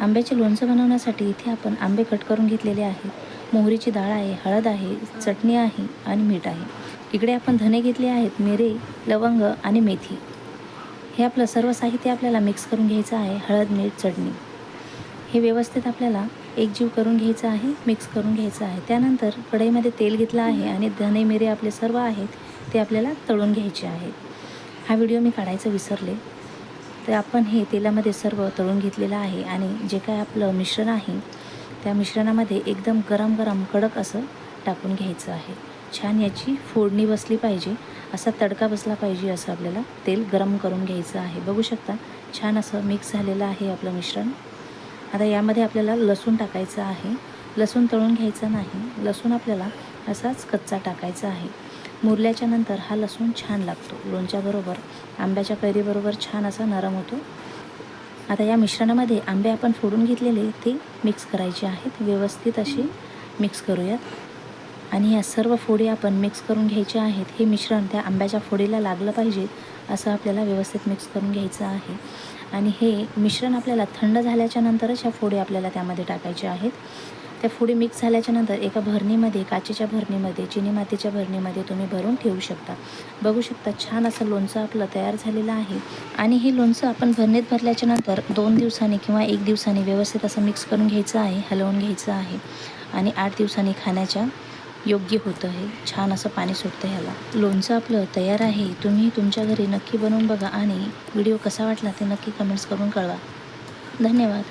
आंब्याचे लोणचं बनवण्यासाठी इथे आपण आंबे कट करून घेतलेले आहे, मोहरीची डाळ आहे, हळद आहे, चटणी आहे आणि मीठ आहे. इकडे आपण धने घेतले आहेत, मिरे, लवंग आणि मेथी. हे आपलं सर्व साहित्य आपल्याला मिक्स करून घ्यायचं आहे. हळद, मीठ, चटणी हे व्यवस्थित आपल्याला एकजीव करून घ्यायचं आहे, मिक्स करून घ्यायचं आहे. त्यानंतर कढईमध्ये तेल घेतलं आहे आणि धने, मिरे आपले सर्व आहेत ते आपल्याला तळून घ्यायचे आहेत. हा व्हिडिओ मी काढायचं विसरले. तर आपण हे तेलामध्ये सर्व तळून घेतलेलं आहे आणि जे काय आपलं मिश्रण आहे त्या मिश्रणामध्ये एकदम गरम गरम कडक असं टाकून घ्यायचं आहे. छान याची फोडणी बसली पाहिजे, असा तडका बसला पाहिजे असं आपल्याला तेल गरम करून घ्यायचं आहे. बघू शकता छान असं मिक्स झालेलं आहे आपलं मिश्रण. आता यामध्ये आपल्याला लसूण टाकायचं आहे. लसूण तळून घ्यायचा नाही, लसूण आपल्याला असाच कच्चा टाकायचा आहे. मुरल्याच्या नंतर हा लसूण छान लागतो लोणच्याबरोबर, आंब्याच्या कैरीबरोबर छान असा नरम होतो. आता या मिश्रणामध्ये आंबे आपण फोडून घेतलेले ते मिक्स करायचे आहेत. व्यवस्थित असे मिक्स करूयात आणि या सर्व फोडी आपण मिक्स करून घ्यायच्या आहेत. हे मिश्रण त्या आंब्याच्या फोडीला लागलं पाहिजे असं आपल्याला व्यवस्थित मिक्स करून घ्यायचं आहे. आणि हे मिश्रण आपल्याला थंड झाल्याच्या नंतरच ह्या फोडी आपल्याला त्यामध्ये टाकायच्या आहेत. त्या फोडी मिक्स झाल्याच्या नंतर एका भरणीमध्ये, काचेच्या भरणीमध्ये, चिनी मातीच्या भरणीमध्ये तुम्ही भरून ठेवू शकता. बघू शकता छान असं लोणचं आपलं तयार झालेलं आहे. आणि हे लोणचं आपण भरणीत भरल्याच्या नंतर 2 दिवसांनी किंवा 1 दिवसांनी व्यवस्थित असं मिक्स करून घ्यायचं आहे, हलवून घ्यायचं आहे आणि 8 दिवसांनी खाण्याच्या योग्य होतं. हे छान असं पाणी सुटतं ह्याला. लोणचं आपलं तयार आहे. तुम्ही तुमच्या घरी नक्की बनवून बघा आणि व्हिडिओ कसा वाटला ते नक्की कमेंट्स करून कळवा. धन्यवाद.